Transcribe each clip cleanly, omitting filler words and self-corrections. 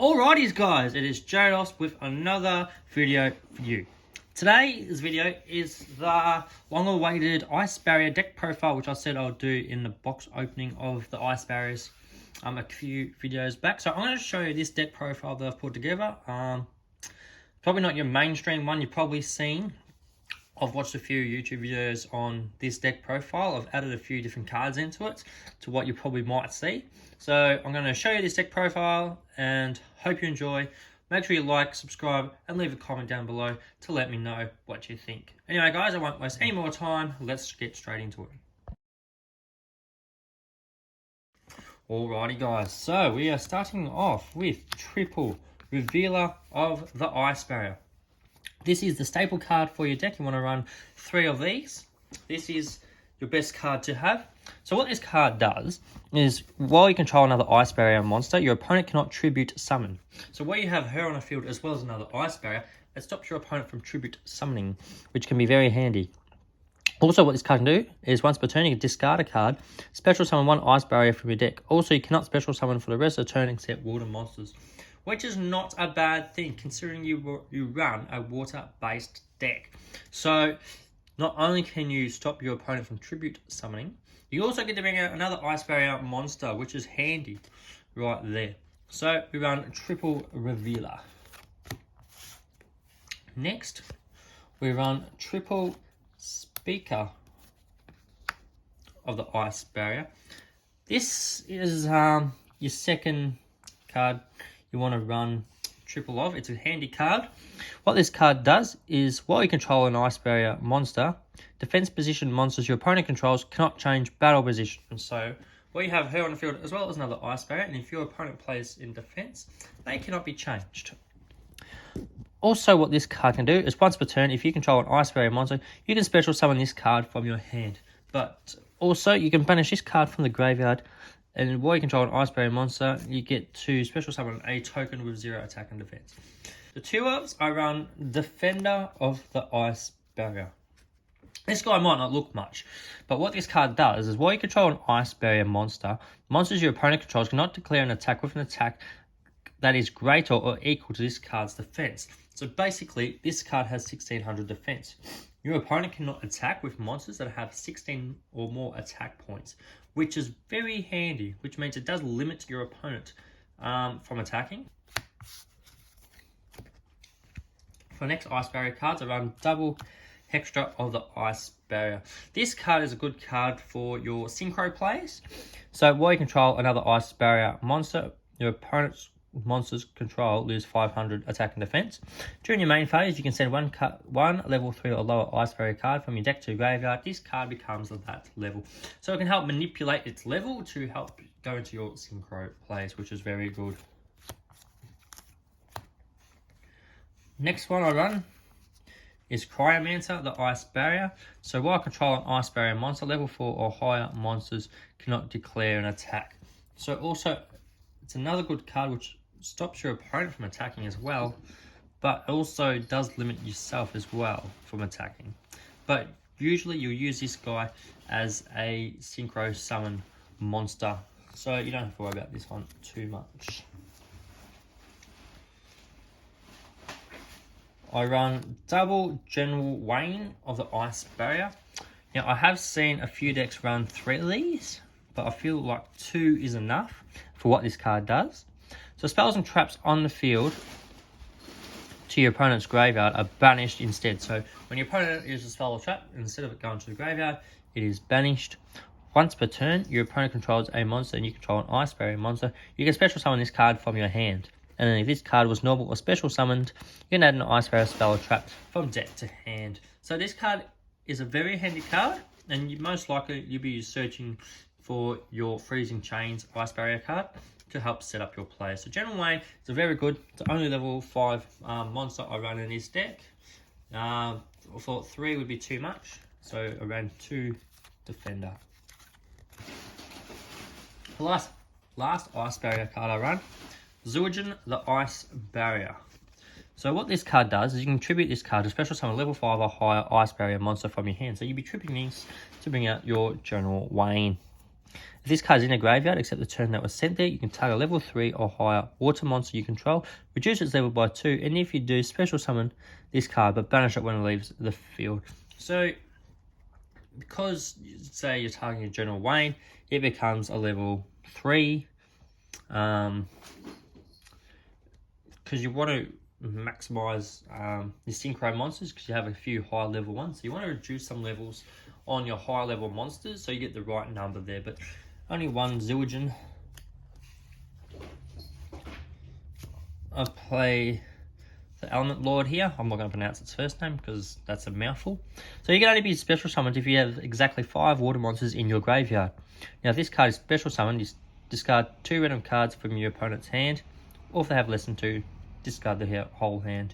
Alrighties guys, it is Jados with another video for you. Today's video is the long-awaited Ice Barrier deck profile, which I said I'll do in the box opening of the Ice Barriers a few videos back. So I'm going to show you this deck profile that I've put together. Probably not your mainstream one you've probably seen. I've watched a few YouTube videos on this deck profile. I've added a few different cards into it to what you probably might see. So I'm going to show you this deck profile and hope you enjoy. Make sure you like, subscribe, and leave a comment down below to let me know what you think. Anyway guys, I won't waste any more time. Let's get straight into it. Alrighty guys, so we are starting off with triple revealer of the Ice Barrier. This is the staple card for your deck. You want to run 3 of these. This is your best card to have. So what this card does is, while you control another Ice Barrier monster, your opponent cannot tribute summon. So where you have her on the field as well as another Ice Barrier, it stops your opponent from tribute summoning, which can be very handy. Also, what this card can do is, once per turn, you can discard a card, special summon 1 Ice Barrier from your deck. Also, you cannot special summon for the rest of the turn except water monsters, which is not a bad thing considering you run a water-based deck. So not only can you stop your opponent from tribute summoning, you also get to bring out another Ice Barrier monster, which is handy right there. So we run triple revealer. Next, we run triple speaker of the Ice Barrier. This is your second card you want to run triple of. It's a handy card. What this card does is, while you control an Ice Barrier monster, defense position monsters your opponent controls cannot change battle position. So where you have her on the field as well as another Ice Barrier, and if your opponent plays in defense, they cannot be changed. Also, what this card can do is, once per turn, if you control an Ice Barrier monster, you can special summon this card from your hand. But also, you can banish this card from the graveyard. And while you control an Ice Barrier monster, you get to special summon a token with 0 attack and defense. The 2 ofs, I run Defender of the Ice Barrier. This guy might not look much, but what this card does is, while you control an Ice Barrier monster, monsters your opponent controls cannot declare an attack with an attack that is greater or equal to this card's defense. So basically, this card has 1600 defense. Your opponent cannot attack with monsters that have 16 or more attack points, which is very handy, which means it does limit your opponent from attacking. For next Ice Barrier cards, I run double Hextra of the Ice Barrier. This card is a good card for your Synchro plays. So while you control another Ice Barrier monster, your opponent's monsters control lose 500 attack and defense. During your main phase, you can send one level 3 or lower Ice Barrier card from your deck to graveyard. This card becomes of that level, so it can help manipulate its level to help go into your Synchro plays, which is very good. Next one I run is Cryomancer, the Ice Barrier. So while controlling Ice Barrier monster, level 4 or higher monsters cannot declare an attack. So also, it's another good card which stops your opponent from attacking as well, but also does limit yourself as well from attacking. But usually you'll use this guy as a Synchro summon monster, so you don't have to worry about this one too much. I run double General Wayne of the Ice Barrier. Now, I have seen a few decks run 3 of these, but I feel like 2 is enough for what this card does. So spells and traps on the field to your opponent's graveyard are banished instead. So when your opponent uses a spell or trap, instead of it going to the graveyard, it is banished. Once per turn, your opponent controls a monster and you control an Ice Barrier monster, you can special summon this card from your hand. And then if this card was normal or special summoned, you can add an Ice Barrier spell or trap from deck to hand. So this card is a very handy card, and you most likely you'll be searching for your Freezing Chains Ice Barrier card to help set up your play. So General Wayne is a very good, it's only level 5 monster I run in this deck. I thought 3 would be too much, so I ran 2 Defender. The last Ice Barrier card I run, Zuijin, the Ice Barrier. So what this card does is, you can tribute this card to special summon level 5 or higher Ice Barrier monster from your hand. So you'll be tributing these to bring out your General Wayne. If this card is in a graveyard, except the turn that was sent there, you can target level 3 or higher water monster you control, reduce its level by 2, and if you do, special summon this card, but banish it when it leaves the field. So, because, say, you're targeting General Wayne, it becomes a level 3, because you want to maximize your synchro monsters, because you have a few high level ones, so you want to reduce some levels on your high level monsters so you get the right number there, but only one zillion. I play the Element Lord here. I'm not going to pronounce its first name because that's a mouthful. So you can only be special summoned if you have exactly 5 water monsters in your graveyard. Now if this card is special summoned, you discard 2 random cards from your opponent's hand, or if they have less than 2, discard the whole hand.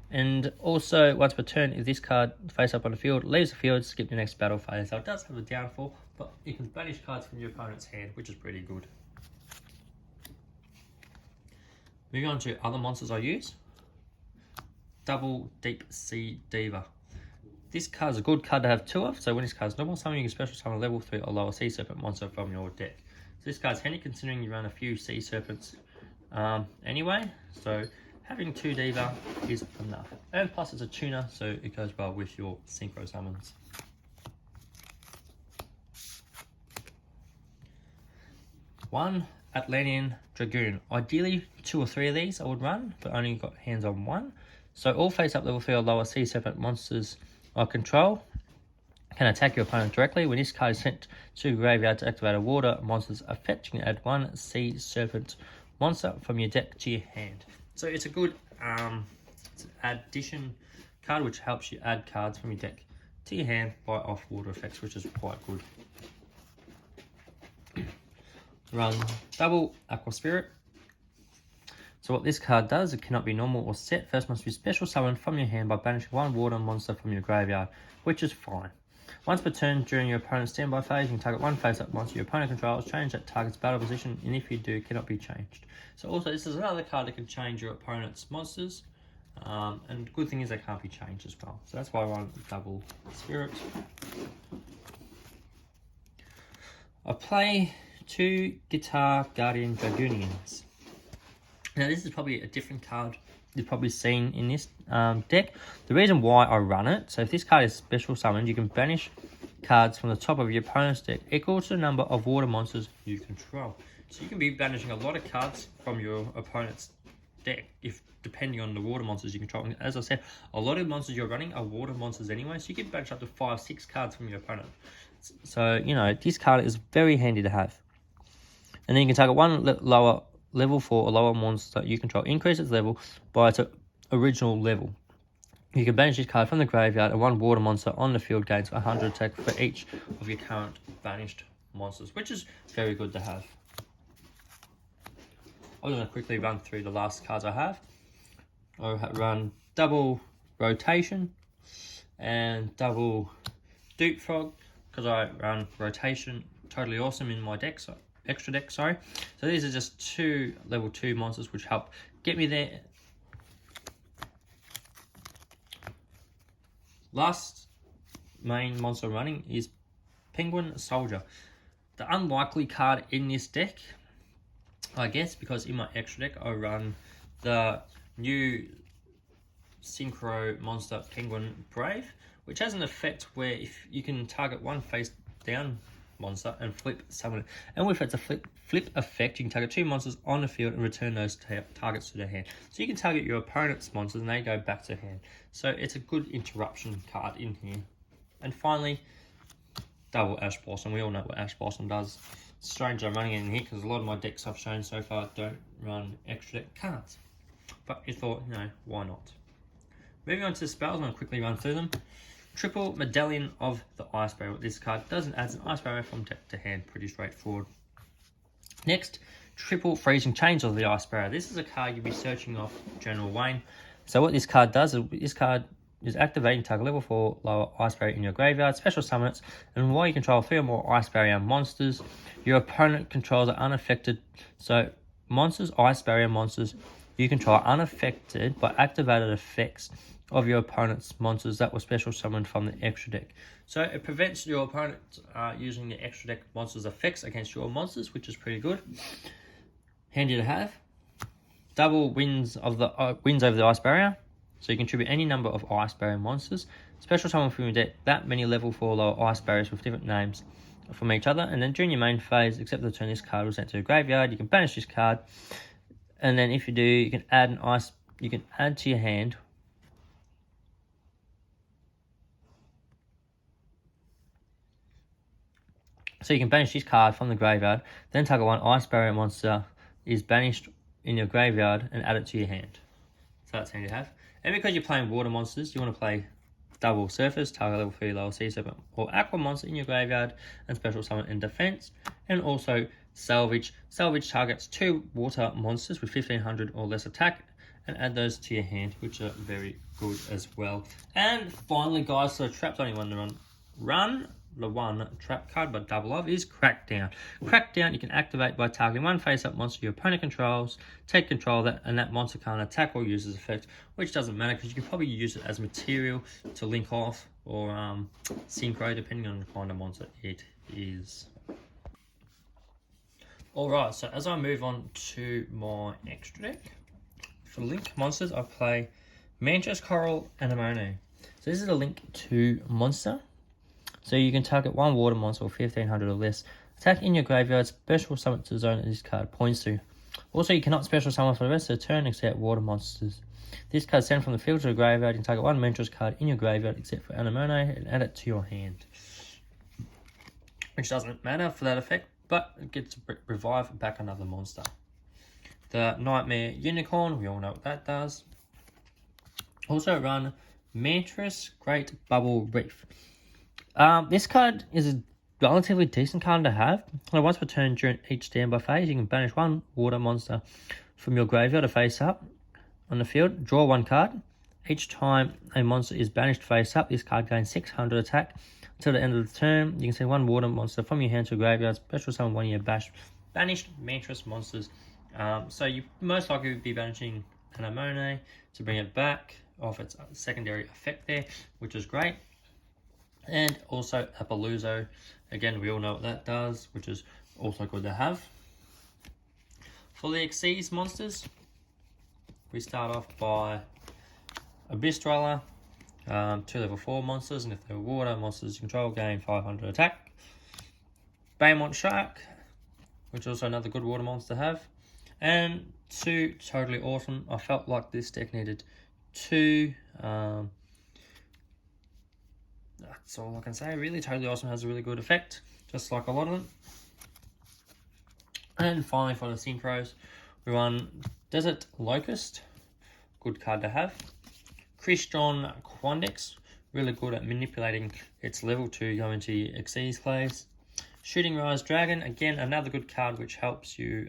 And also, once per turn, if this card face up on the field, leaves the field, skip the next battle phase. So it does have a downfall, but you can banish cards from your opponent's hand, which is pretty good. Moving on to other monsters I use. Double Deep Sea Diva. This card is a good card to have 2 of, so when this card is normal summon, you can special summon a level 3 or lower Sea Serpent monster from your deck. So this card is handy considering you run a few Sea Serpents anyway, so having 2 Diva is enough. And plus it's a tuner, so it goes well with your Synchro summons. One Atlanian Dragoon. Ideally 2 or 3 of these I would run, but only got hands on 1. So all face up level 3 or lower Sea Serpent monsters I control can attack your opponent directly. When this card is sent to graveyard to activate a water monster's effect, you can add 1 Sea Serpent monster from your deck to your hand. So it's a good addition card which helps you add cards from your deck to your hand by off water effects, which is quite good. Run double Aqua Spirit. So what this card does, it cannot be normal or set. First must be special summoned from your hand by banishing 1 water monster from your graveyard, which is fine. Once per turn during your opponent's standby phase, you can target 1 face-up monster your opponent controls, change that target's battle position, and if you do, it cannot be changed. So also, this is another card that can change your opponent's monsters, and the good thing is they can't be changed as well. So that's why I run double Spirit. I play 2 Guitar Guardian Dragoonians. Now this is probably a different card you've probably seen in this deck. The reason why I run it, so if this card is special summoned, you can banish cards from the top of your opponent's deck equal to the number of water monsters you control. So you can be banishing a lot of cards from your opponent's deck, if depending on the water monsters you control. And as I said, a lot of monsters you're running are water monsters anyway, so you can banish up to 5-6 cards from your opponent. So, you know, this card is very handy to have. And then you can target 1 lower level 4 or lower monster you control, increase its level by its original level. You can banish this card from the graveyard, and 1 water monster on the field gains 100 attack for each of your current banished monsters, which is very good to have. I'm going to quickly run through the last cards I have. I run double Rotation and double Dupe Frog, because I run Rotation totally awesome in my deck, so extra deck, sorry. So these are just 2 level 2 monsters which help get me there. Last main monster running is Penguin Soldier. The unlikely card in this deck, I guess, because in my extra deck I run the new Synchro monster Penguin Brave, which has an effect where if you can target 1 face down monster and flip summon it, and if it's a flip effect, you can target 2 monsters on the field and return those targets to their hand. So you can target your opponent's monsters and they go back to hand. So it's a good interruption card in here. And finally, double Ash Blossom. We all know what Ash Blossom does. It's strange I'm running it in here because a lot of my decks I've shown so far don't run extra deck cards, but I thought, you know, why not? Moving on to the spells, I'm going to quickly run through them. Triple Medallion of the Iceberg. What this card does, it adds an Ice Barrier from deck to hand. Pretty straightforward. Next, Triple Freezing Chains of the Ice Barrier. This is a card you'll be searching off General Wayne. So what this card does, this card is activating target level 4 lower Ice Barrier in your graveyard, special summon it, and while you control 3 or more Ice Barrier monsters, your opponent controls are unaffected. So monsters, Ice Barrier monsters you control are unaffected by activated effects of your opponent's monsters that were special summoned from the extra deck. So it prevents your opponent using the extra deck monsters' effects against your monsters, which is pretty good. Handy to have. Double wins over the ice barrier. So you can contribute any number of ice barrier monsters. Special summon from your deck that many level 4 lower ice barriers with different names from each other. And then during your main phase, except for the turn this card was sent to your graveyard, you can banish this card. And then if you do, you can add an ice. You can add to your hand. So you can banish this card from the graveyard. Then target one ice barrier monster is banished in your graveyard and add it to your hand. So that's handy to have. And because you're playing water monsters, you want to play double surface, target level 3 lower sea serpent or aqua monster in your graveyard and special summon in defense. And also salvage. Salvage targets 2 water monsters with 1500 or less attack and add those to your hand, which are very good as well. And finally, guys, so trapped only one to run. The one trap card but double of is Crackdown. Crackdown you can activate by targeting one face-up monster your opponent controls, take control of that, and that monster can't attack or use as effect, which doesn't matter because you can probably use it as material to link off or synchro depending on the kind of monster it is. Alright, so as I move on to my extra deck, for link monsters I play Mantis, Coral, and Anemone. So this is a link 2 monster. So you can target one water monster or 1500 or less. Attack in your graveyard, special summon to the zone that this card points to. Also, you cannot special summon for the rest of the turn except water monsters. This card sent from the field to the graveyard. You can target one Mentor's card in your graveyard except for Anemone and add it to your hand. Which doesn't matter for that effect, but it gets to revive back another monster. The Nightmare Unicorn, we all know what that does. Also run Mantris Great Bubble Reef. This card is a relatively decent card to have. Once per turn during each standby phase, you can banish one water monster from your graveyard to face up on the field. Draw one card. Each time a monster is banished face up, this card gains 600 attack. Until the end of the turn, you can send one water monster from your hand to a graveyard, special summon one of your banished Mantris monsters. So you most likely would be banishing Anemone to bring it back off its secondary effect there, which is great. And also Appaloosa, again we all know what that does, which is also good to have. For the Xyz monsters, we start off by Abyss Dweller, 2 level 4 monsters, and if they're water monsters you control gain 500 attack. Baymont Shark, which is also another good water monster to have. And 2 totally awesome. I felt like this deck needed 2. That's all I can say. Really, Totally Awesome has a really good effect, just like a lot of them. And finally, for the Synchros, we run Desert Locust, good card to have. Christian Quandex, really good at manipulating its level to go into your Xyz plays. Shooting Rise Dragon, again another good card which helps you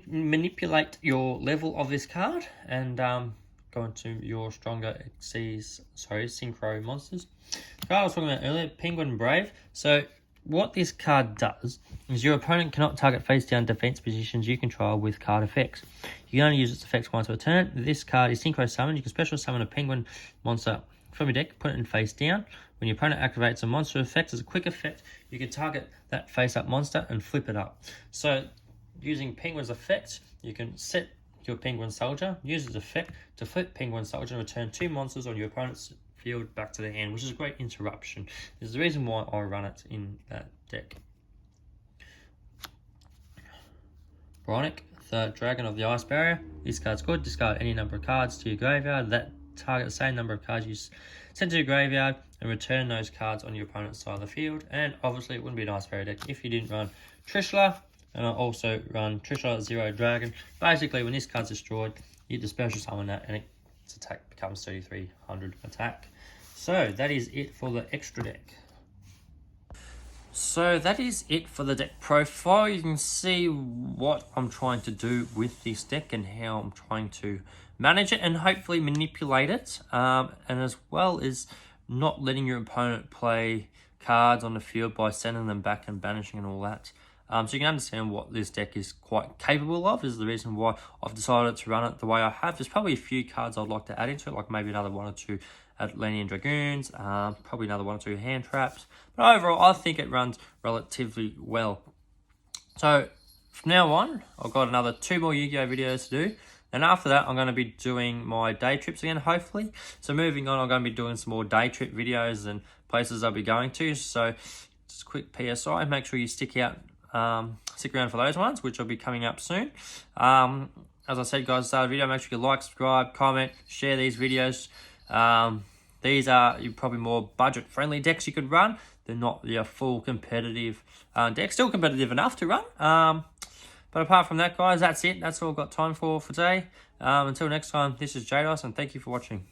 manipulate your level of this card and go into your stronger synchro monsters. The card I was talking about earlier, Penguin Brave. So what this card does is your opponent cannot target face down defense positions you control with card effects. You can only use its effects once per turn. This card is synchro summoned. You can special summon a penguin monster from your deck, put it in face down. When your opponent activates a monster effect as a quick effect, you can target that face up monster and flip it up. So using Penguin's effect, you can set your Penguin Soldier, use its effect to flip Penguin Soldier and return 2 monsters on your opponent's field back to their hand, which is a great interruption. This is the reason why I run it in that deck. Bronic, the Dragon of the Ice Barrier. This card's good. Discard any number of cards to your graveyard that target the same number of cards you send to your graveyard and return those cards on your opponent's side of the field. And obviously it wouldn't be an Ice Barrier deck if you didn't run Trishula. And I also run Trishula Zero Dragon. Basically, when this card's destroyed, you get the special summon that and its attack becomes 3300 attack. So that is it for the extra deck. So that is it for the deck profile. You can see what I'm trying to do with this deck and how I'm trying to manage it and hopefully manipulate it. And as well as not letting your opponent play cards on the field by sending them back and banishing and all that. So you can understand what this deck is quite capable of. This is the reason why I've decided to run it the way I have. There's probably a few cards I'd like to add into it, like maybe another 1 or 2 Atlanian Dragoons, probably another 1 or 2 hand traps. But overall, I think it runs relatively well. So from now on, I've got another 2 more Yu-Gi-Oh videos to do. And after that, I'm going to be doing my day trips again, hopefully. So moving on, I'm going to be doing some more day trip videos and places I'll be going to. So just a quick PSI, make sure you stick around for those ones, which will be coming up soon. As I said, guys, at the start of the video, make sure you like, subscribe, comment, share these videos. These are probably more budget-friendly decks you could run. They're not your full competitive decks. Still competitive enough to run. But apart from that, guys, that's it. That's all I've got time for today. Until next time, this is Jados, and thank you for watching.